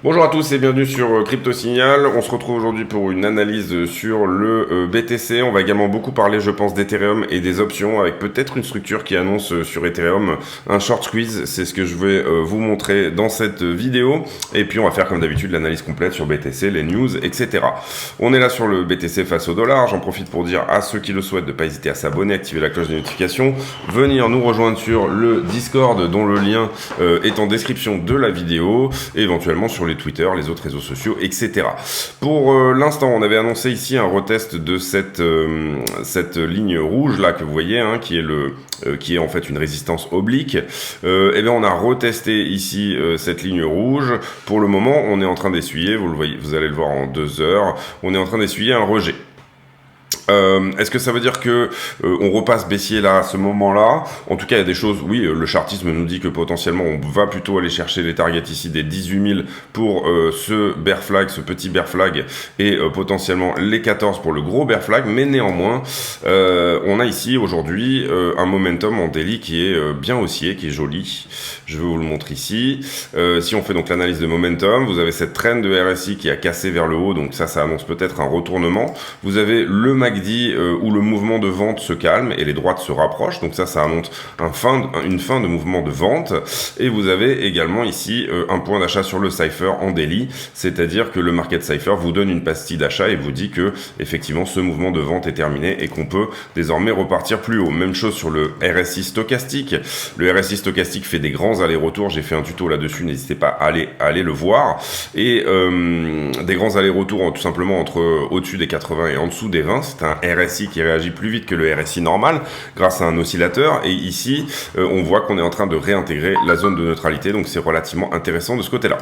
Bonjour à tous et bienvenue sur Crypto Signal. On se retrouve aujourd'hui pour une analyse sur le BTC. On va également beaucoup parler, je pense, d'Ethereum et des options avec peut-être une structure qui annonce sur Ethereum un short squeeze. C'est ce que je vais vous montrer dans cette vidéo. Et puis on va faire comme d'habitude l'analyse complète sur BTC, les news, etc. On est là sur le BTC face au dollar. J'en profite pour dire à ceux qui le souhaitent de ne pas hésiter à s'abonner, activer la cloche de notification, venir nous rejoindre sur le Discord dont le lien est en description de la vidéo et éventuellement sur les Twitter, les autres réseaux sociaux, etc. Pour l'instant, on avait annoncé ici un retest de cette ligne rouge là que vous voyez, hein, qui est en fait une résistance oblique. Et bien on a retesté ici cette ligne rouge. Pour le moment, on est en train d'essuyer, vous le voyez, vous allez le voir en 2 heures, on est en train d'essuyer un rejet. Est-ce que ça veut dire que on repasse baissier là à ce moment-là? En tout cas, il y a des choses, oui, le chartisme nous dit que potentiellement on va plutôt aller chercher les targets ici des 18 000 pour ce bear flag, ce petit bear flag, et potentiellement les 14 pour le gros bear flag, mais néanmoins, on a ici aujourd'hui un momentum en daily qui est bien haussier, qui est joli. Je vais vous le montrer ici. Si on fait donc l'analyse de momentum, vous avez cette trend de RSI qui a cassé vers le haut, donc ça annonce peut-être un retournement. Vous avez le MACD où le mouvement de vente se calme et les droites se rapprochent, donc ça annonce une fin de mouvement de vente. Et vous avez également ici un point d'achat sur le Cypher en daily, c'est-à-dire que le market Cypher vous donne une pastille d'achat et vous dit que effectivement ce mouvement de vente est terminé et qu'on peut désormais repartir plus haut. Même chose sur le RSI stochastique. Le RSI stochastique fait des grands allers-retours, j'ai fait un tuto là-dessus, n'hésitez pas à aller le voir. Et des grands allers-retours tout simplement entre au-dessus des 80 et en dessous des 20, c'est un RSI qui réagit plus vite que le RSI normal grâce à un oscillateur, et ici on voit qu'on est en train de réintégrer la zone de neutralité, donc c'est relativement intéressant de ce côté-là.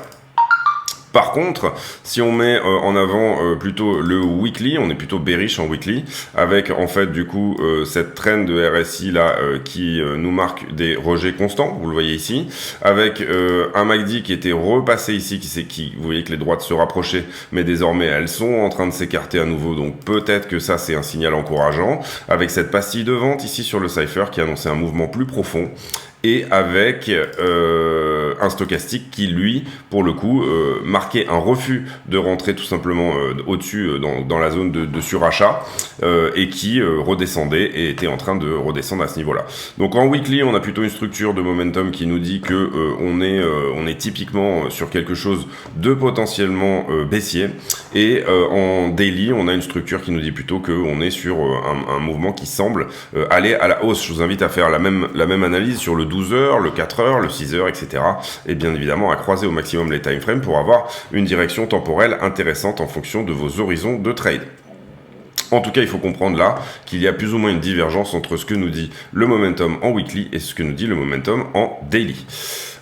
Par contre, si on met en avant plutôt le weekly, on est plutôt bearish en weekly, avec en fait du coup cette trend de RSI là qui nous marque des rejets constants, vous le voyez ici, avec un MACD qui était repassé ici, vous voyez que les droites se rapprochaient, mais désormais elles sont en train de s'écarter à nouveau, donc peut-être que ça c'est un signal encourageant, avec cette pastille de vente ici sur le Cypher qui annonçait un mouvement plus profond, et avec un stochastique qui, lui, pour le coup, marquait un refus de rentrer tout simplement au-dessus dans la zone de surachat et qui redescendait et était en train de redescendre à ce niveau-là. Donc en weekly, on a plutôt une structure de momentum qui nous dit que on est typiquement sur quelque chose de potentiellement baissier, et en daily, on a une structure qui nous dit plutôt qu'on est sur un mouvement qui semble aller à la hausse. Je vous invite à faire la même analyse sur le 12 heures, le 4 heures, le 6 heures, etc. Et bien évidemment à croiser au maximum les timeframes pour avoir une direction temporelle intéressante en fonction de vos horizons de trade. En tout cas, il faut comprendre là qu'il y a plus ou moins une divergence entre ce que nous dit le momentum en weekly et ce que nous dit le momentum en daily.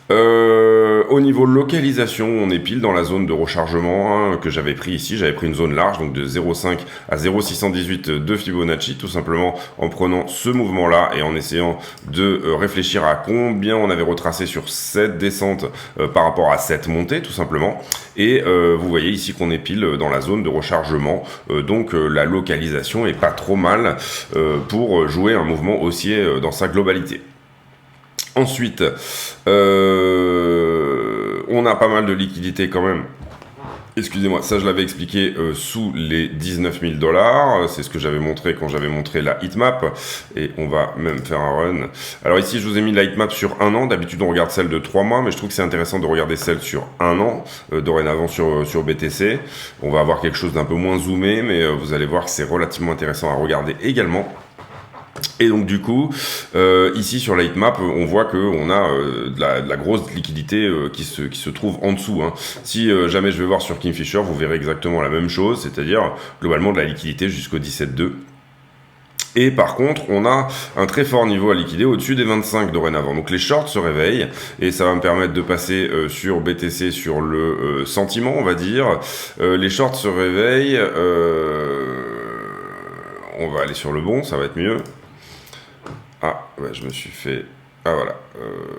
Au niveau localisation, on est pile dans la zone de rechargement que j'avais pris ici. J'avais pris une zone large, donc de 0,5 à 0,618 de Fibonacci, tout simplement en prenant ce mouvement-là et en essayant de réfléchir à combien on avait retracé sur cette descente par rapport à cette montée, tout simplement. Et vous voyez ici qu'on est pile dans la zone de rechargement, donc la localisation est pas trop mal pour jouer un mouvement haussier dans sa globalité. Ensuite, on a pas mal de liquidités quand même. Excusez-moi, ça je l'avais expliqué sous les 19 000 $. C'est ce que j'avais montré quand j'avais montré la heatmap. Et on va même faire un run. Alors ici, je vous ai mis la heatmap sur 1 an. D'habitude, on regarde celle de 3 mois. Mais je trouve que c'est intéressant de regarder celle sur 1 an. Dorénavant sur BTC. On va avoir quelque chose d'un peu moins zoomé. Mais vous allez voir que c'est relativement intéressant à regarder également. Et donc du coup, ici sur la heatmap, on voit qu'on a de la grosse liquidité qui se trouve en dessous. Hein. Si jamais je vais voir sur Kingfisher, vous verrez exactement la même chose, c'est-à-dire globalement de la liquidité jusqu'au 17,2. Et par contre, on a un très fort niveau à liquider au-dessus des 25 dorénavant. Donc les shorts se réveillent et ça va me permettre de passer sur BTC sur le sentiment, on va dire. Les shorts se réveillent. On va aller sur le bon, ça va être mieux. Ah, ouais, je me suis fait Ah voilà,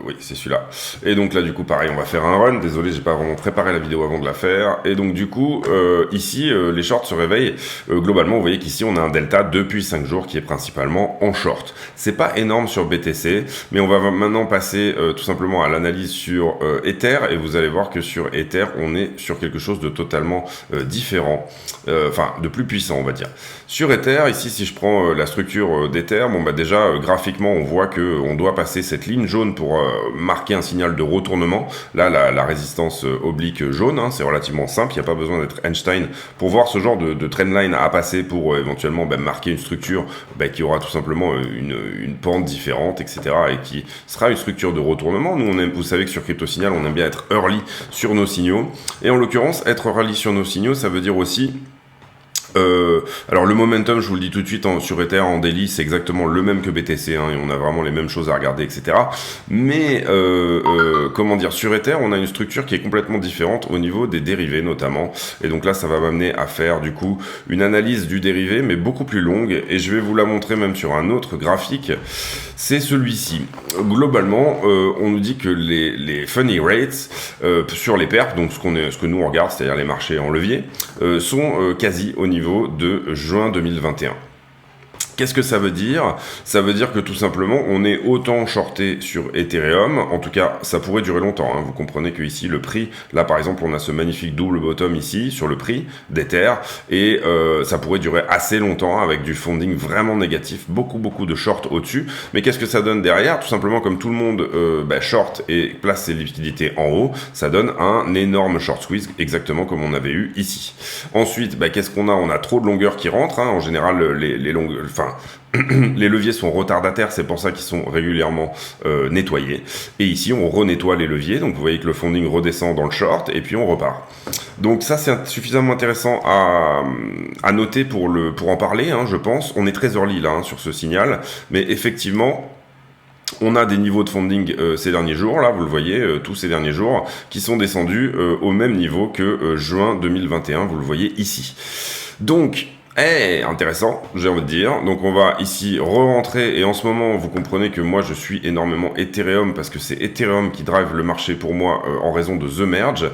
oui c'est celui-là. Et donc là du coup pareil, on va faire un run. Désolé, j'ai pas vraiment préparé la vidéo avant de la faire. Et donc du coup, ici les shorts se réveillent. Globalement, vous voyez qu'ici on a un delta depuis 5 jours qui est principalement en short. C'est pas énorme sur BTC, mais on va maintenant passer tout simplement à l'analyse sur Ether. Et vous allez voir que sur Ether, on est sur quelque chose de totalement différent. Enfin, de plus puissant on va dire. Sur Ether, ici si je prends la structure d'Ether, bon bah déjà graphiquement on voit que on doit passer cette ligne jaune pour marquer un signal de retournement. Là, la résistance oblique jaune, hein, c'est relativement simple, il n'y a pas besoin d'être Einstein pour voir ce genre de trendline à passer pour éventuellement marquer une structure qui aura tout simplement une pente différente, etc. et qui sera une structure de retournement. Nous, vous savez que sur Crypto Signal, on aime bien être early sur nos signaux. Et en l'occurrence, être early sur nos signaux, ça veut dire aussi alors le momentum, je vous le dis tout de suite, sur Ether en daily, c'est exactement le même que BTC, hein, et on a vraiment les mêmes choses à regarder, etc. Mais comment dire, sur Ether, on a une structure qui est complètement différente au niveau des dérivés notamment. Et donc là, ça va m'amener à faire du coup une analyse du dérivé, mais beaucoup plus longue. Et je vais vous la montrer même sur un autre graphique. C'est celui-ci. Globalement, on nous dit que les funny rates sur les perps, donc ce que nous on regarde, c'est-à-dire les marchés en levier, sont quasi au niveau de juin 2021. Qu'est-ce que ça veut dire? Ça veut dire que tout simplement, on est autant shorté sur Ethereum. En tout cas, ça pourrait durer longtemps. Hein. Vous comprenez que ici, le prix, là par exemple, on a ce magnifique double bottom ici sur le prix d'Ether, et ça pourrait durer assez longtemps avec du funding vraiment négatif, beaucoup de short au-dessus. Mais qu'est-ce que ça donne derrière? Tout simplement, comme tout le monde short et place ses liquidités en haut, ça donne un énorme short squeeze, exactement comme on avait eu ici. Ensuite, qu'est-ce qu'on a? On a trop de longueurs qui rentrent. Hein. En général, les longueurs, les leviers sont retardataires, c'est pour ça qu'ils sont régulièrement nettoyés. Et ici, on renettoie les leviers, donc vous voyez que le funding redescend dans le short, et puis on repart. Donc ça, c'est suffisamment intéressant à noter pour en parler, hein, je pense. On est très early là, hein, sur ce signal, mais effectivement, on a des niveaux de funding ces derniers jours, là, vous le voyez, tous ces derniers jours, qui sont descendus au même niveau que juin 2021, vous le voyez ici. Donc, intéressant, j'ai envie de dire. Donc on va ici re-rentrer, et en ce moment vous comprenez que moi je suis énormément Ethereum parce que c'est Ethereum qui drive le marché pour moi en raison de The Merge.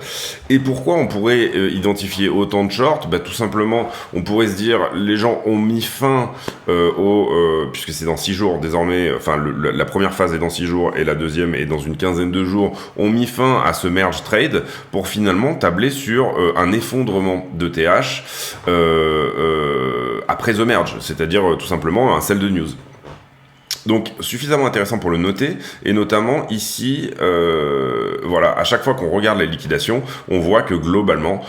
Et pourquoi on pourrait identifier autant de shorts? Tout simplement, on pourrait se dire les gens ont mis fin puisque c'est dans 6 jours désormais, enfin la première phase est dans 6 jours et la deuxième est dans une quinzaine de jours, ont mis fin à ce merge trade pour finalement tabler sur un effondrement de TH après The Merge, c'est-à-dire tout simplement un sell de news. Donc suffisamment intéressant pour le noter, et notamment ici, voilà, à chaque fois qu'on regarde les liquidations, on voit que globalement,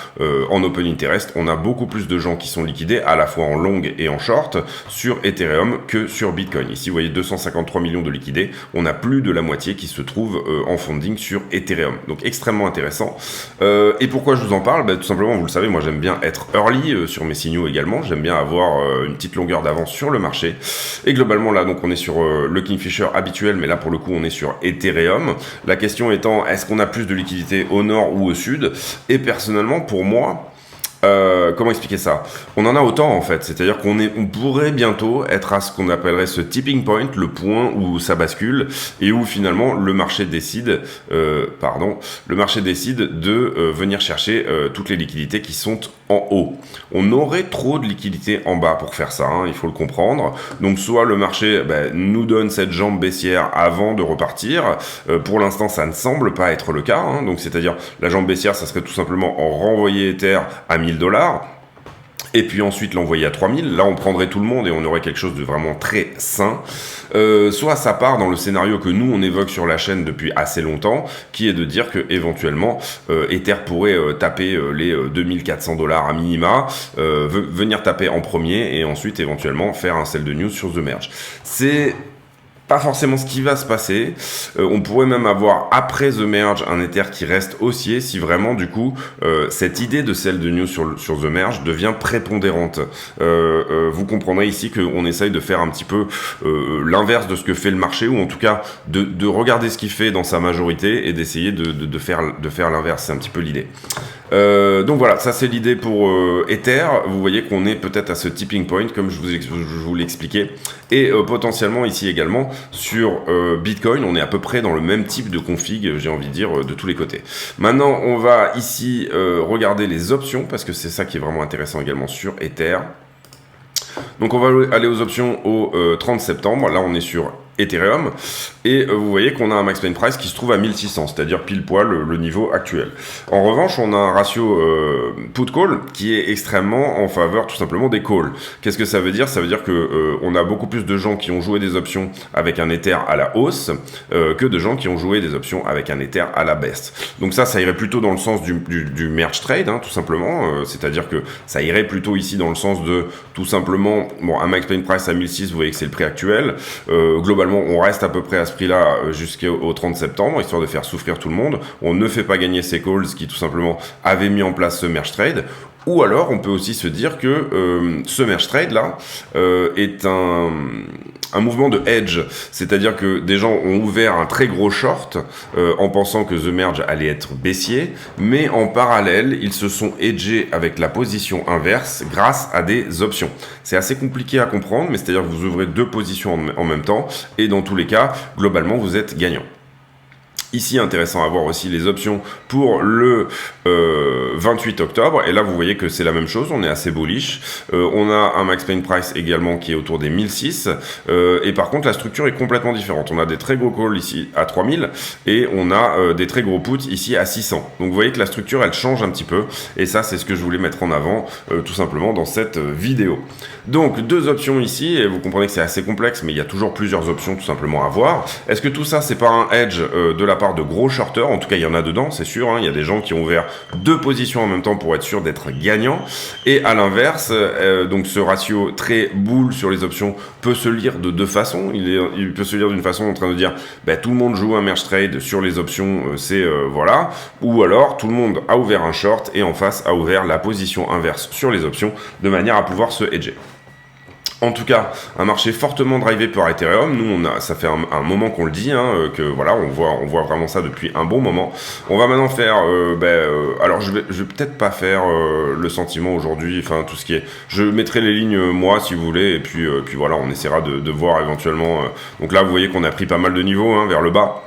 en open interest, on a beaucoup plus de gens qui sont liquidés, à la fois en long et en short, sur Ethereum que sur Bitcoin. Ici, vous voyez 253 millions de liquidés, on a plus de la moitié qui se trouve en funding sur Ethereum. Donc extrêmement intéressant. Et pourquoi je vous en parle? Tout simplement, vous le savez, moi j'aime bien être early sur mes signaux également, j'aime bien avoir une petite longueur d'avance sur le marché, et globalement là, donc on est sur le Kingfisher habituel, mais là pour le coup on est sur Ethereum. La question étant, est-ce qu'on a plus de liquidité au nord ou au sud? Et personnellement, pour moi, comment expliquer ça? On en a autant en fait, c'est-à-dire on pourrait bientôt être à ce qu'on appellerait ce tipping point, le point où ça bascule et où finalement le marché décide, de venir chercher toutes les liquidités qui sont en haut. On aurait trop de liquidités en bas pour faire ça, hein, il faut le comprendre. Donc soit le marché nous donne cette jambe baissière avant de repartir. Pour l'instant, ça ne semble pas être le cas, hein, donc c'est-à-dire la jambe baissière, ça serait tout simplement en renvoyer Ether à 1000 $, et puis ensuite l'envoyer à 3000, là on prendrait tout le monde et on aurait quelque chose de vraiment très sain. Soit ça part dans le scénario que nous on évoque sur la chaîne depuis assez longtemps, qui est de dire que éventuellement Ether pourrait taper les 2400 $ à minima, venir taper en premier et ensuite éventuellement faire un sell de news sur The Merge. C'est pas forcément ce qui va se passer. On pourrait même avoir après The Merge un Ether qui reste haussier si vraiment du coup cette idée de sell de news sur The Merge devient prépondérante. Vous comprendrez ici qu'on essaye de faire un petit peu l'inverse de ce que fait le marché, ou en tout cas de regarder ce qu'il fait dans sa majorité et d'essayer de faire l'inverse. C'est un petit peu l'idée. Donc voilà, ça c'est l'idée pour Ether. Vous voyez qu'on est peut-être à ce tipping point, comme je vous l'ai expliqué. Et potentiellement ici également sur Bitcoin, on est à peu près dans le même type de config, j'ai envie de dire, de tous les côtés. Maintenant, on va ici regarder les options, parce que c'est ça qui est vraiment intéressant également sur Ether. Donc on va aller aux options au 30 septembre. Là, on est sur Ethereum, et vous voyez qu'on a un max pain price qui se trouve à 1600, c'est-à-dire pile poil le niveau actuel. En revanche, on a un ratio put-call qui est extrêmement en faveur tout simplement des calls. Qu'est-ce que ça veut dire? Ça veut dire que on a beaucoup plus de gens qui ont joué des options avec un Ether à la hausse que de gens qui ont joué des options avec un Ether à la baisse. Donc ça irait plutôt dans le sens du merge trade, hein, tout simplement, c'est-à-dire que ça irait plutôt ici dans le sens de tout simplement, bon, un max pain price à 1600, vous voyez que c'est le prix actuel. Globalement, on reste à peu près à ce prix-là jusqu'au 30 septembre, histoire de faire souffrir tout le monde. On ne fait pas gagner ces calls qui tout simplement avaient mis en place ce merge trade. Ou alors, on peut aussi se dire que ce merge trade-là est un mouvement de hedge. C'est-à-dire que des gens ont ouvert un très gros short en pensant que The Merge allait être baissier, mais en parallèle, ils se sont hedgés avec la position inverse grâce à des options. C'est assez compliqué à comprendre, mais c'est-à-dire que vous ouvrez deux positions en même temps, et dans tous les cas, globalement, vous êtes gagnant. Ici, intéressant à voir aussi les options pour le 28 octobre. Et là, vous voyez que c'est la même chose. On est assez bullish. On a un max pain price également qui est autour des 1006. Et par contre, la structure est complètement différente. On a des très gros calls ici à 3000 et on a des très gros puts ici à 600. Donc, vous voyez que la structure, elle change un petit peu. Et ça, c'est ce que je voulais mettre en avant tout simplement dans cette vidéo. Donc, deux options ici. Et vous comprenez que c'est assez complexe, mais il y a toujours plusieurs options tout simplement à voir. Est-ce que tout ça, c'est pas un hedge de la part de gros shorters? En tout cas, il y en a dedans, c'est sûr, hein. Il y a des gens qui ont ouvert deux positions en même temps pour être sûr d'être gagnant. Et à l'inverse, donc ce ratio très bull sur les options peut se lire de deux façons. Il peut se lire d'une façon en train de dire tout le monde joue un merge trade sur les options, voilà. Ou alors tout le monde a ouvert un short et en face a ouvert la position inverse sur les options de manière à pouvoir se hedger. En tout cas, un marché fortement drivé par Ethereum. Nous, ça fait un moment qu'on le dit, hein, que voilà, on voit vraiment ça depuis un bon moment. On va maintenant faire, alors je vais peut-être pas faire le sentiment aujourd'hui, enfin tout ce qui est. Je mettrai les lignes moi si vous voulez, et puis voilà, on essaiera de voir éventuellement. Donc là, vous voyez qu'on a pris pas mal de niveaux hein, vers le bas.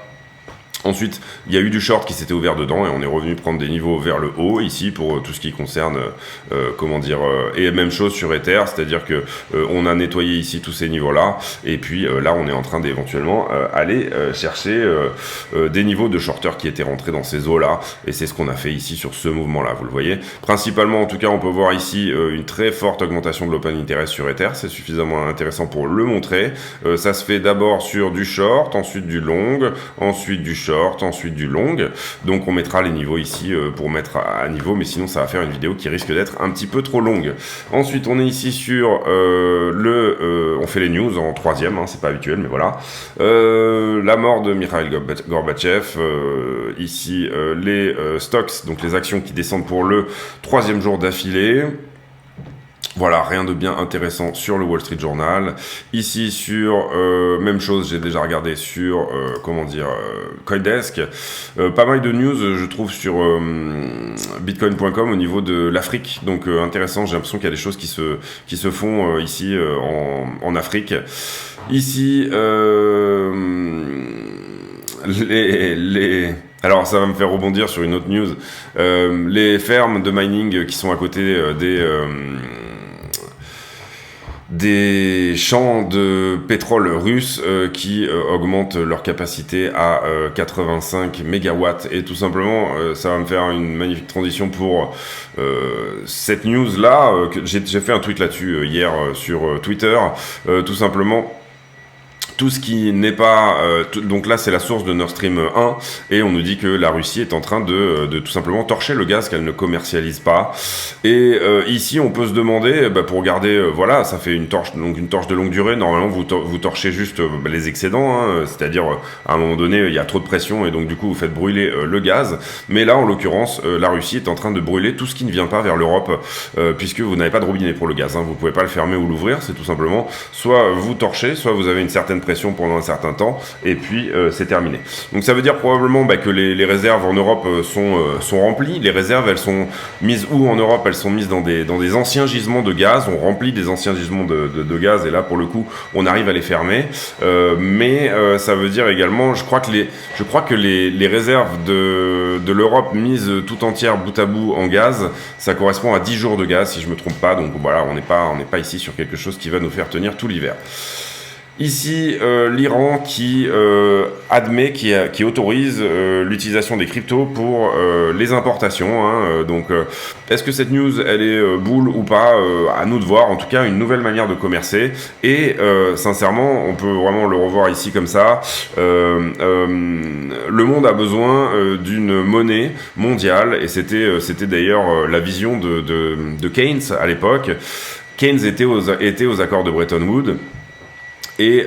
Ensuite, il y a eu du short qui s'était ouvert dedans et on est revenu prendre des niveaux vers le haut ici pour tout ce qui concerne, et même chose sur Ether, c'est-à-dire que on a nettoyé ici tous ces niveaux-là et puis là on est en train d'éventuellement aller chercher des niveaux de shorters qui étaient rentrés dans ces eaux-là et c'est ce qu'on a fait ici sur ce mouvement-là, vous le voyez. Principalement, en tout cas, on peut voir ici une très forte augmentation de l'open interest sur Ether, c'est suffisamment intéressant pour le montrer. Ça se fait d'abord sur du short, ensuite du long, ensuite du short, ensuite du long, donc on mettra les niveaux ici pour mettre à niveau, mais sinon ça va faire une vidéo qui risque d'être un petit peu trop longue. Ensuite on est ici sur on fait les news en troisième, hein, c'est pas habituel mais voilà, la mort de Mikhail Gorbatchev, ici les stocks, donc les actions qui descendent pour le troisième jour d'affilée. Voilà, rien de bien intéressant sur le Wall Street Journal. Ici sur, même chose, j'ai déjà regardé sur, Coindesk. Pas mal de news, je trouve, sur Bitcoin.com au niveau de l'Afrique. Donc intéressant, j'ai l'impression qu'il y a des choses qui se font ici en Afrique. Ici, alors ça va me faire rebondir sur une autre news. Les fermes de mining qui sont à côté des champs de pétrole russes qui augmentent leur capacité à 85 mégawatts et tout simplement ça va me faire une magnifique transition pour cette news là que j'ai fait un tweet là-dessus hier sur Twitter, tout simplement. Tout ce qui n'est pas... donc là, c'est la source de Nord Stream 1, et on nous dit que la Russie est en train de tout simplement torcher le gaz qu'elle ne commercialise pas. Et ici, on peut se demander, pour garder... voilà, ça fait une torche de longue durée. Normalement, vous torchez juste les excédents, hein, c'est-à-dire, à un moment donné, il y a trop de pression, et donc du coup, vous faites brûler le gaz. Mais là, en l'occurrence, la Russie est en train de brûler tout ce qui ne vient pas vers l'Europe, puisque vous n'avez pas de robinet pour le gaz. Hein, vous pouvez pas le fermer ou l'ouvrir, c'est tout simplement... Soit vous torchez, soit vous avez une certaine pression pendant un certain temps, et puis c'est terminé. Donc ça veut dire probablement que les réserves en Europe sont remplies. Les réserves, elles sont mises où en Europe? Elles sont mises dans des anciens gisements de gaz. On remplit des anciens gisements de gaz, et là pour le coup on arrive à les fermer. Mais ça veut dire également, je crois que les réserves de l'Europe mises tout entière bout à bout en gaz, ça correspond à 10 jours de gaz si je me trompe pas. Donc voilà, on n'est pas ici sur quelque chose qui va nous faire tenir tout l'hiver. Ici, l'Iran qui admet, qui autorise l'utilisation des cryptos pour les importations. Donc, est-ce que cette news, elle est boule ou pas? À nous de voir. En tout cas, une nouvelle manière de commercer. Et sincèrement, on peut vraiment le revoir ici comme ça. Le monde a besoin d'une monnaie mondiale. Et c'était d'ailleurs la vision de Keynes à l'époque. Keynes était aux accords de Bretton Woods. Et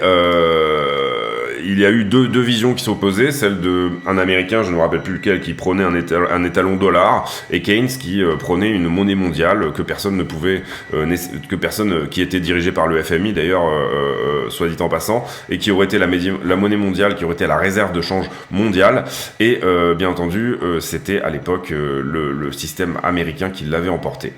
il y a eu deux visions qui s'opposaient, celle d'un Américain, je ne me rappelle plus lequel, qui prônait un étalon dollar, et Keynes qui prônait une monnaie mondiale que personne ne pouvait, qui était dirigée par le FMI d'ailleurs, soit dit en passant, et qui aurait été la monnaie mondiale, qui aurait été la réserve de change mondiale. Et bien entendu, c'était à l'époque le système américain qui l'avait emporté.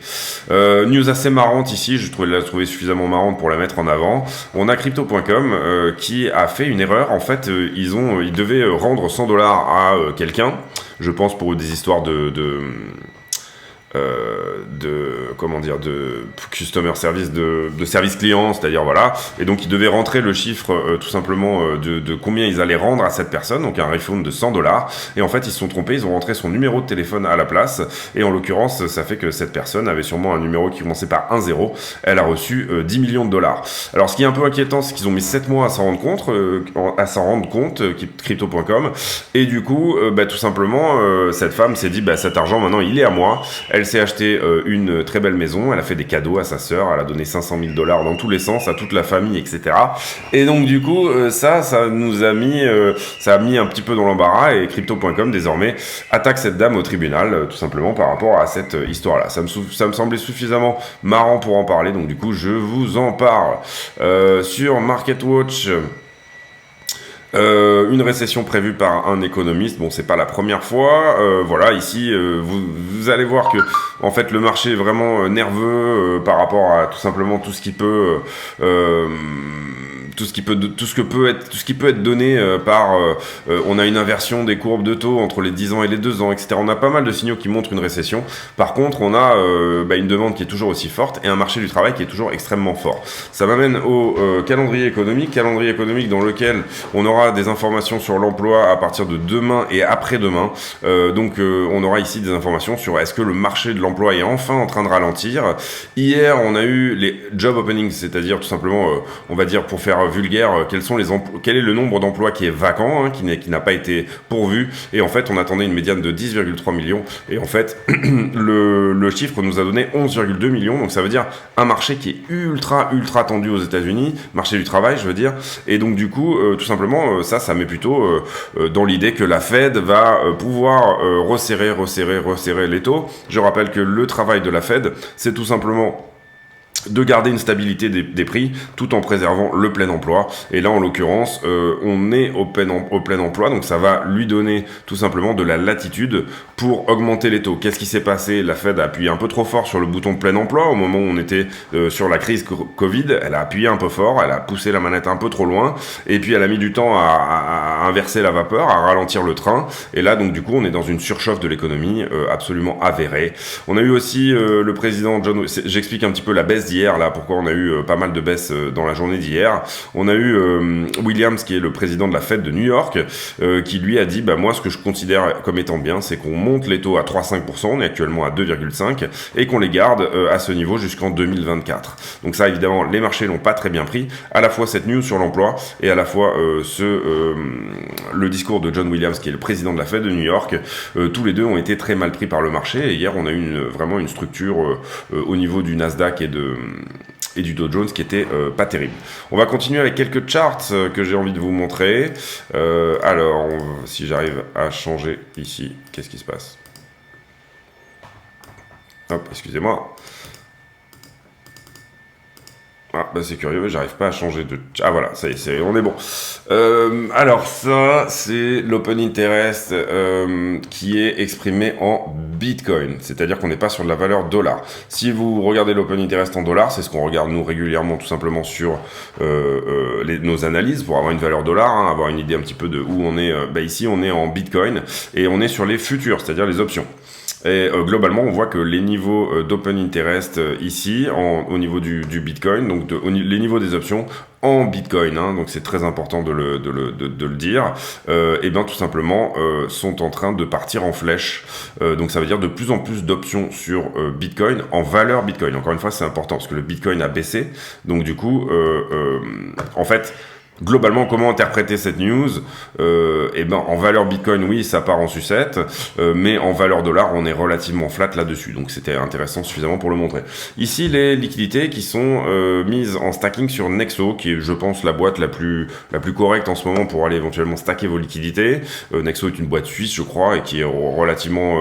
News assez marrante ici, je l'ai trouvée suffisamment marrante pour la mettre en avant. On a Crypto.com qui a fait une erreur. En fait, ils devaient rendre 100 $ à quelqu'un, je pense pour des histoires de customer service, de service client, c'est-à-dire voilà, et donc ils devaient rentrer le chiffre tout simplement de combien ils allaient rendre à cette personne, donc un refund de 100 $, et en fait ils se sont trompés, ils ont rentré son numéro de téléphone à la place, et en l'occurrence ça fait que cette personne avait sûrement un numéro qui commençait par 10, elle a reçu 10 millions de $. Alors ce qui est un peu inquiétant, c'est qu'ils ont mis 7 mois à s'en rendre compte, Crypto.com, et du coup tout simplement cette femme s'est dit cet argent maintenant il est à moi. Elle s'est acheté une très belle maison, elle a fait des cadeaux à sa sœur, elle a donné 500 000 $ dans tous les sens, à toute la famille, etc. Et donc du coup, ça nous a mis, ça a mis un petit peu dans l'embarras, et Crypto.com désormais attaque cette dame au tribunal, tout simplement par rapport à cette histoire-là. Ça me semblait suffisamment marrant pour en parler, donc du coup je vous en parle. Sur MarketWatch, une récession prévue par un économiste. Bon, c'est pas la première fois. Voilà, ici, vous allez voir que, en fait, le marché est vraiment nerveux par rapport à tout simplement tout ce qui peut tout ce qui peut être donné par on a une inversion des courbes de taux entre les 10 ans et les 2 ans, etc. On a pas mal de signaux qui montrent une récession. Par contre, on a une demande qui est toujours aussi forte et un marché du travail qui est toujours extrêmement fort. Ça m'amène au calendrier économique dans lequel on aura des informations sur l'emploi à partir de demain et après-demain. Donc on aura ici des informations sur est-ce que le marché de l'emploi est enfin en train de ralentir. Hier, on a eu les job openings, c'est-à-dire tout simplement, on va dire pour faire vulgaire, quel est le nombre d'emplois qui est vacant, qui n'a pas été pourvu, et en fait on attendait une médiane de 10,3 millions, et en fait le chiffre nous a donné 11,2 millions, donc ça veut dire un marché qui est ultra tendu aux États-Unis, marché du travail je veux dire, et donc du coup tout simplement ça met plutôt dans l'idée que la Fed va pouvoir resserrer les taux. Je rappelle que le travail de la Fed, c'est tout simplement de garder une stabilité des prix tout en préservant le plein emploi, et là en l'occurrence on est au plein emploi, donc ça va lui donner tout simplement de la latitude pour augmenter les taux. Qu'est-ce qui s'est passé? La Fed a appuyé un peu trop fort sur le bouton plein emploi au moment où on était sur la crise Covid. Elle a appuyé un peu fort, elle a poussé la manette un peu trop loin, et puis elle a mis du temps à inverser la vapeur, à ralentir le train, et là donc du coup on est dans une surchauffe de l'économie absolument avérée. On a eu aussi le président j'explique un petit peu la baisse d'hier, là, pourquoi on a eu pas mal de baisses dans la journée d'hier. On a eu Williams, qui est le président de la Fed de New York, qui lui a dit, moi, ce que je considère comme étant bien, c'est qu'on monte les taux à 3,5%, on est actuellement à 2,5%, et qu'on les garde à ce niveau jusqu'en 2024. Donc ça, évidemment, les marchés l'ont pas très bien pris, à la fois cette news sur l'emploi, et à la fois le discours de John Williams, qui est le président de la Fed de New York. Tous les deux ont été très mal pris par le marché, et hier, on a eu vraiment une structure au niveau du Nasdaq et du Dow Jones qui était pas terrible. On va continuer avec quelques charts que j'ai envie de vous montrer. Alors, si j'arrive à changer ici, qu'est-ce qui se passe? Hop, excusez-moi. Ah, bah c'est curieux, j'arrive pas à changer de... Ah voilà, ça y est, on est bon. Alors ça, c'est l'open interest qui est exprimé en Bitcoin. C'est-à-dire qu'on n'est pas sur de la valeur dollar. Si vous regardez l'open interest en dollars, c'est ce qu'on regarde nous régulièrement tout simplement sur nos analyses pour avoir une valeur dollar, hein, avoir une idée un petit peu de où on est. Bah ici, on est en Bitcoin et on est sur les futurs, c'est-à-dire les options. Et globalement, on voit que les niveaux d'open interest ici, au niveau du Bitcoin, donc les niveaux des options en Bitcoin, hein, donc c'est très important de le dire, et bien tout simplement sont en train de partir en flèche. Donc ça veut dire de plus en plus d'options sur Bitcoin en valeur Bitcoin. Encore une fois, c'est important parce que le Bitcoin a baissé. Donc du coup, en fait... Globalement, comment interpréter cette news? Eh ben, en valeur Bitcoin, oui, ça part en sucette, mais en valeur dollar, on est relativement flat là-dessus. Donc, c'était intéressant suffisamment pour le montrer. Ici, les liquidités qui sont mises en stacking sur Nexo, qui est, je pense, la boîte la plus correcte en ce moment pour aller éventuellement stacker vos liquidités. Nexo est une boîte suisse, je crois, et qui est relativement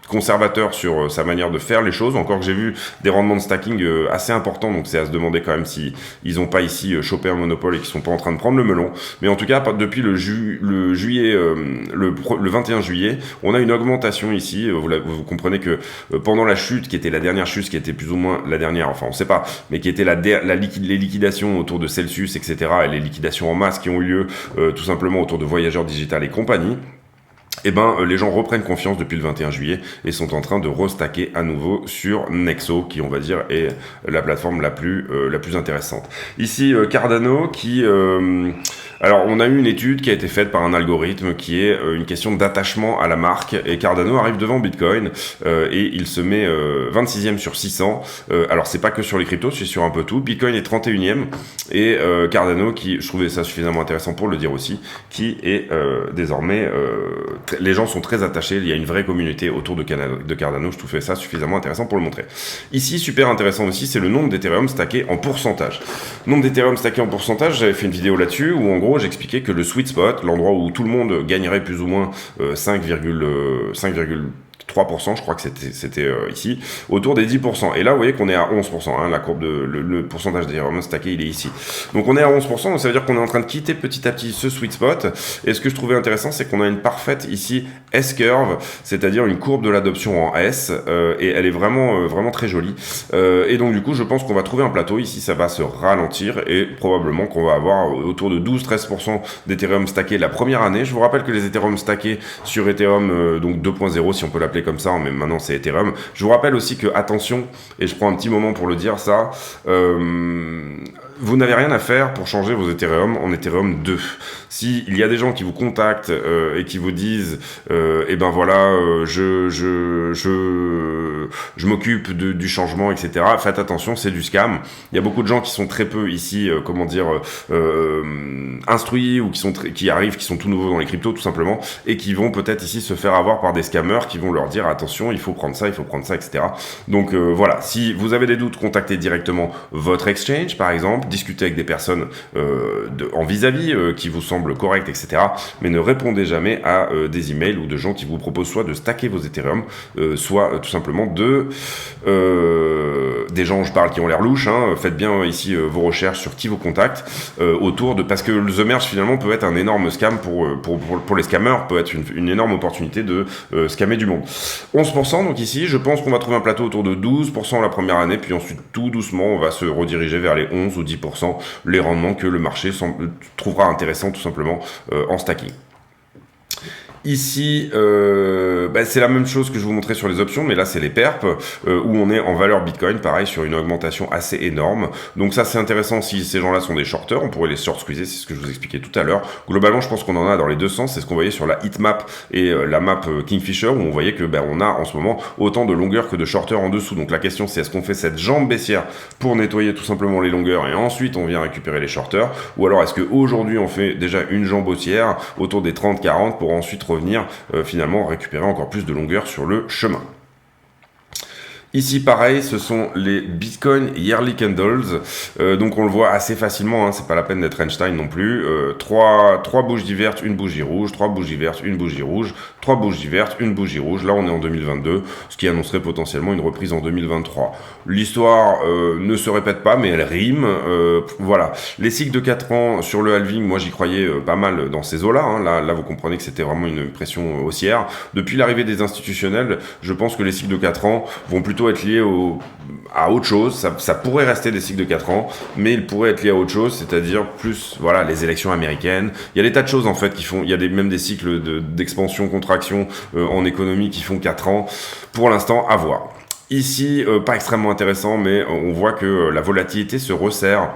conservateur sur sa manière de faire les choses, encore que j'ai vu des rendements de stacking assez importants, donc c'est à se demander quand même si ils ont pas ici chopé un monopole et qu'ils sont pas en train de prendre le melon. Mais en tout cas, depuis le 21 juillet, on a une augmentation ici. Vous comprenez que pendant la chute, qui était la dernière chute, qui était plus ou moins la dernière, enfin on sait pas, mais qui était les liquidations autour de Celsius, etc., et les liquidations en masse qui ont eu lieu tout simplement autour de Voyageurs Digital et compagnie, eh ben, les gens reprennent confiance depuis le 21 juillet et sont en train de restacker à nouveau sur Nexo, qui, on va dire, est la plateforme la plus intéressante. Ici, Cardano, qui... alors, on a eu une étude qui a été faite par un algorithme qui est une question d'attachement à la marque, et Cardano arrive devant Bitcoin et il se met 26e sur 600. Alors, c'est pas que sur les cryptos, c'est sur un peu tout. Bitcoin est 31e et Cardano, qui, je trouvais ça suffisamment intéressant pour le dire aussi, qui est désormais... les gens sont très attachés, il y a une vraie communauté autour de Cardano, je trouvais ça suffisamment intéressant pour le montrer. Ici, super intéressant aussi, c'est le nombre d'Ethereum stackés en pourcentage. Nombre d'Ethereum stackés en pourcentage, j'avais fait une vidéo là-dessus où en gros j'expliquais que le sweet spot, l'endroit où tout le monde gagnerait plus ou moins 5,3%, je crois que c'était ici, autour des 10%. Et là, vous voyez qu'on est à 11%. Hein, la courbe le pourcentage d'Ethereum stacké, il est ici. Donc on est à 11%, donc ça veut dire qu'on est en train de quitter petit à petit ce sweet spot. Et ce que je trouvais intéressant, c'est qu'on a une parfaite ici S-curve, c'est-à-dire une courbe de l'adoption en S, et elle est vraiment très jolie. Et donc du coup, je pense qu'on va trouver un plateau. Ici, ça va se ralentir et probablement qu'on va avoir autour de 12-13% d'Ethereum stacké la première année. Je vous rappelle que les Ethereum stackés sur Ethereum, donc 2.0, si on peut l'appeler comme ça, mais maintenant c'est Ethereum. Je vous rappelle aussi que, attention, et je prends un petit moment pour le dire ça, vous n'avez rien à faire pour changer vos Ethereum en Ethereum 2. Si il y a des gens qui vous contactent et qui vous disent eh ben voilà, je m'occupe du changement, etc. Faites attention, c'est du scam. Il y a beaucoup de gens qui sont très peu ici, instruits, ou qui arrivent, qui sont tout nouveaux dans les cryptos tout simplement, et qui vont peut-être ici se faire avoir par des scammers qui vont leur dire attention, il faut prendre ça, etc. Donc voilà, si vous avez des doutes, contactez directement votre exchange par exemple, discutez avec des personnes en vis-à-vis qui vous semblent correctes, etc. Mais ne répondez jamais à des emails ou de gens qui vous proposent soit de stacker vos Ethereum, soit tout simplement des gens, je parle, qui ont l'air louches. Hein. Faites bien ici vos recherches sur qui vous contacte parce que le The Merge finalement peut être un énorme scam pour les scammers, peut être une énorme opportunité de scammer du monde. 11%, donc ici, je pense qu'on va trouver un plateau autour de 12% la première année, puis ensuite tout doucement, on va se rediriger vers les 11 ou 10%, les rendements que le marché trouvera intéressants tout simplement en stacking. Ici, c'est la même chose que je vous montrais sur les options, mais là c'est les perps, où on est en valeur Bitcoin, pareil, sur une augmentation assez énorme. Donc ça c'est intéressant si ces gens-là sont des shorters, on pourrait les short squeezer, c'est ce que je vous expliquais tout à l'heure. Globalement, je pense qu'on en a dans les deux sens, c'est ce qu'on voyait sur la heatmap et la map Kingfisher, où on voyait que on a en ce moment autant de longueurs que de shorters en dessous. Donc la question c'est, est-ce qu'on fait cette jambe baissière pour nettoyer tout simplement les longueurs et ensuite on vient récupérer les shorters, ou alors est-ce qu'aujourd'hui on fait déjà une jambe haussière autour des 30-40 pour ensuite revenir finalement récupérer encore plus de longueur sur le chemin. Ici, pareil, ce sont les Bitcoin Yearly Candles. Donc, on le voit assez facilement. Hein, c'est pas la peine d'être Einstein non plus. Trois bougies vertes, une bougie rouge. Trois bougies vertes, une bougie rouge. Trois bougies vertes, une bougie rouge. Là, on est en 2022, ce qui annoncerait potentiellement une reprise en 2023. L'histoire ne se répète pas, mais elle rime. Voilà. Les cycles de 4 ans sur le halving, moi, j'y croyais pas mal dans ces eaux-là. Hein. Là, vous comprenez que c'était vraiment une pression haussière. Depuis l'arrivée des institutionnels, je pense que les cycles de 4 ans vont plutôt être liés à autre chose. Ça pourrait rester des cycles de 4 ans, mais ils pourraient être liés à autre chose, c'est-à-dire plus voilà, les élections américaines. Il y a des tas de choses en fait qui font, il y a même des cycles d'expansion, contraction en économie qui font 4 ans. Pour l'instant, à voir. Ici, pas extrêmement intéressant, mais on voit que la volatilité se resserre.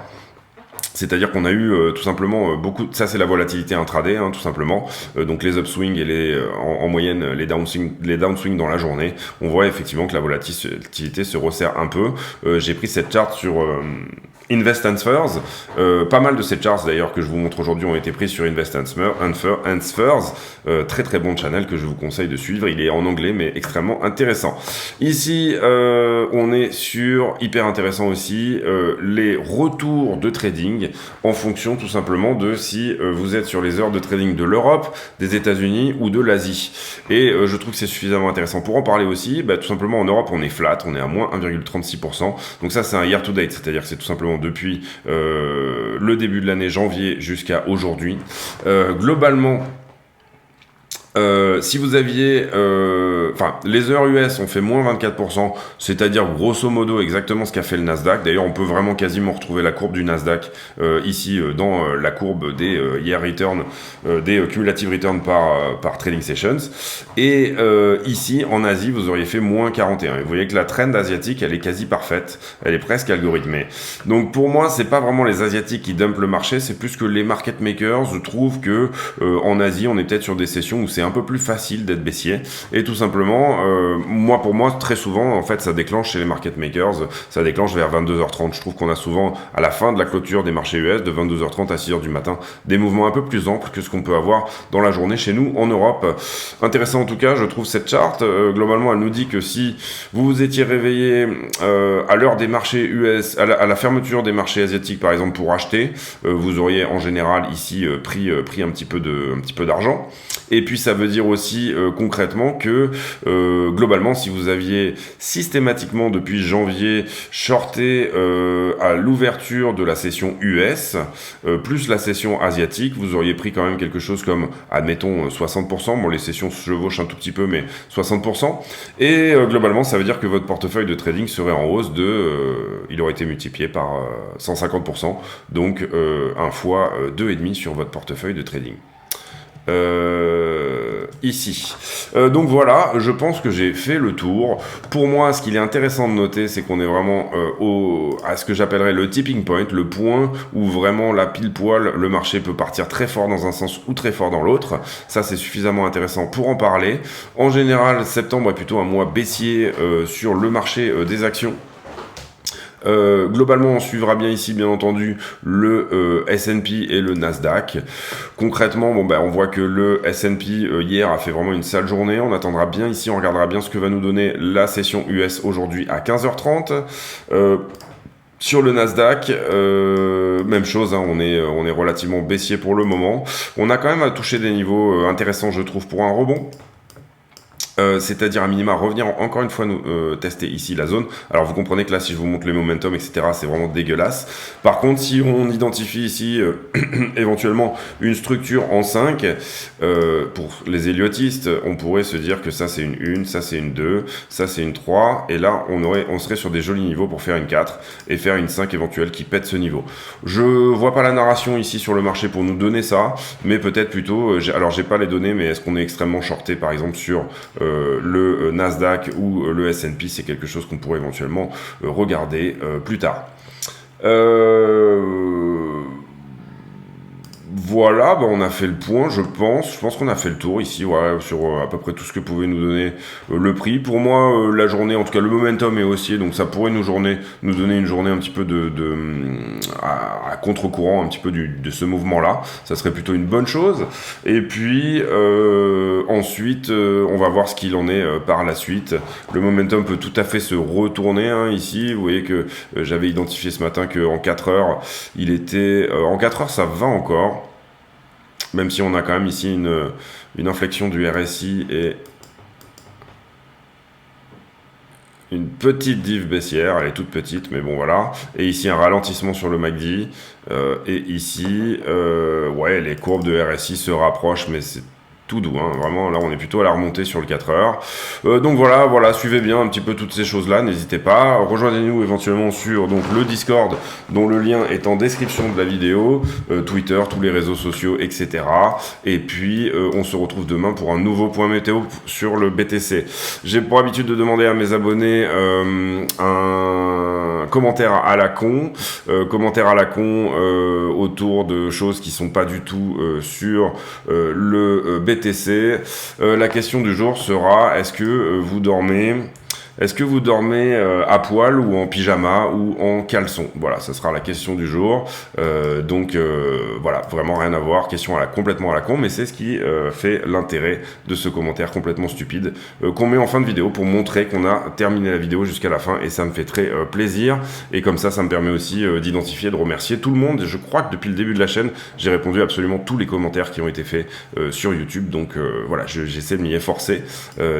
C'est-à-dire qu'on a eu tout simplement beaucoup... Ça, c'est la volatilité intraday, hein, tout simplement. Donc les upswings et en moyenne les downswings dans la journée. On voit effectivement que la volatilité se resserre un peu. J'ai pris cette charte sur Invest Answers. Pas mal de ces charts d'ailleurs que je vous montre aujourd'hui ont été pris sur Invest Answers. Très très bon channel que je vous conseille de suivre. Il est en anglais mais extrêmement intéressant. Ici, on est sur, hyper intéressant aussi, les retours de trading en fonction tout simplement de si vous êtes sur les heures de trading de l'Europe, des États-Unis ou de l'Asie. Et je trouve que c'est suffisamment intéressant pour en parler aussi. Tout simplement en Europe on est flat, on est à moins 1,36%. Donc ça c'est un year to date, c'est-à-dire que c'est tout simplement depuis le début de l'année janvier jusqu'à aujourd'hui. Globalement, si vous aviez... les heures US ont fait moins 24%, c'est-à-dire grosso modo exactement ce qu'a fait le Nasdaq. D'ailleurs, on peut vraiment quasiment retrouver la courbe du Nasdaq ici dans la courbe des year return, des cumulative return par trading sessions. Et ici, en Asie, vous auriez fait moins 41. Et vous voyez que la trend asiatique, elle est quasi parfaite. Elle est presque algorithmée. Donc pour moi, c'est pas vraiment les Asiatiques qui dumpent le marché, c'est plus que les market makers. Je trouve que en Asie, on est peut-être sur des sessions où c'est un peu plus facile d'être baissier. Et tout simplement, pour moi, très souvent, en fait, ça déclenche chez les market makers, ça déclenche vers 22h30. Je trouve qu'on a souvent, à la fin de la clôture des marchés US, de 22h30 à 6h du matin, des mouvements un peu plus amples que ce qu'on peut avoir dans la journée chez nous en Europe. Intéressant en tout cas, je trouve cette charte. Globalement, elle nous dit que si vous vous étiez réveillé à l'heure des marchés US, à la fermeture des marchés asiatiques, par exemple, pour acheter, vous auriez en général ici pris un petit peu d'argent. Et puis ça veut dire aussi concrètement que globalement, si vous aviez systématiquement depuis janvier shorté à l'ouverture de la session US plus la session asiatique, vous auriez pris quand même quelque chose comme, admettons, 60%. Bon, les sessions se chevauchent un tout petit peu, mais 60%. Et globalement, ça veut dire que votre portefeuille de trading serait en hausse il aurait été multiplié par 150%. Donc un fois 2,5 sur votre portefeuille de trading. Ici. Donc voilà, je pense que j'ai fait le tour. Pour moi, ce qu'il est intéressant de noter, c'est qu'on est vraiment à ce que j'appellerais le tipping point, le point où vraiment la pile poil, le marché peut partir très fort dans un sens ou très fort dans l'autre. Ça, c'est suffisamment intéressant pour en parler. En général, septembre est plutôt un mois baissier sur le marché des actions. Globalement, on suivra bien ici, bien entendu, le S&P et le Nasdaq. Concrètement, on voit que le S&P hier a fait vraiment une sale journée. On attendra bien ici, on regardera bien ce que va nous donner la session US aujourd'hui à 15h30. Sur le Nasdaq, même chose, hein, on est relativement baissier pour le moment. On a quand même à toucher des niveaux intéressants, je trouve, pour un rebond. C'est-à-dire à minima revenir encore une fois nous tester ici la zone. Alors vous comprenez que là si je vous montre les momentum etc c'est vraiment dégueulasse. Par contre si on identifie ici éventuellement une structure en 5 pour les héliotistes on pourrait se dire que ça c'est une 1, ça c'est une 2, ça c'est une 3 et là on serait sur des jolis niveaux pour faire une 4 et faire une 5 éventuelle qui pète ce niveau. Je vois pas la narration ici sur le marché pour nous donner ça mais peut-être plutôt alors j'ai pas les données mais est-ce qu'on est extrêmement shorté par exemple sur le Nasdaq ou le S&P, c'est quelque chose qu'on pourrait éventuellement regarder plus tard. Voilà, bah, on a fait le point, je pense. Je pense qu'on a fait le tour ici, ouais, sur à peu près tout ce que pouvait nous donner le prix. Pour moi, la journée, en tout cas le momentum est haussier, donc ça pourrait nous donner une journée un petit peu à contre-courant, un petit peu de ce mouvement-là. Ça serait plutôt une bonne chose. Et puis ensuite, on va voir ce qu'il en est par la suite. Le momentum peut tout à fait se retourner hein, ici. Vous voyez que j'avais identifié ce matin qu'en 4 heures, il était... en 4 heures, ça va encore. Même si on a quand même ici une inflexion du RSI et une petite div baissière, elle est toute petite, mais bon voilà. Et ici un ralentissement sur le MACD. Et ici, ouais, les courbes de RSI se rapprochent, mais c'est tout doux, hein. Vraiment, là on est plutôt à la remontée sur le 4 heures. Donc voilà, suivez bien un petit peu toutes ces choses-là, n'hésitez pas. Rejoignez-nous éventuellement sur donc, le Discord, dont le lien est en description de la vidéo, Twitter, tous les réseaux sociaux, etc. Et puis, on se retrouve demain pour un nouveau point météo sur le BTC. J'ai pour habitude de demander à mes abonnés un commentaire à la con, autour de choses qui sont pas du tout sur le BTC. La question du jour sera, est-ce que vous dormez à poil ou en pyjama ou en caleçon? Voilà, ça sera la question du jour. Voilà, vraiment rien à voir. Question complètement à la con, mais c'est ce qui fait l'intérêt de ce commentaire complètement stupide qu'on met en fin de vidéo pour montrer qu'on a terminé la vidéo jusqu'à la fin et ça me fait très plaisir. Et comme ça me permet aussi d'identifier, de remercier tout le monde. Je crois que depuis le début de la chaîne, j'ai répondu à absolument tous les commentaires qui ont été faits sur YouTube. Donc voilà, j'essaie de m'y efforcer.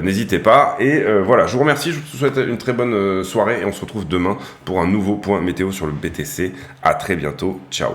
N'hésitez pas. Et voilà, je vous remercie. Je vous souhaite une très bonne soirée et on se retrouve demain pour un nouveau point météo sur le BTC. À très bientôt. Ciao.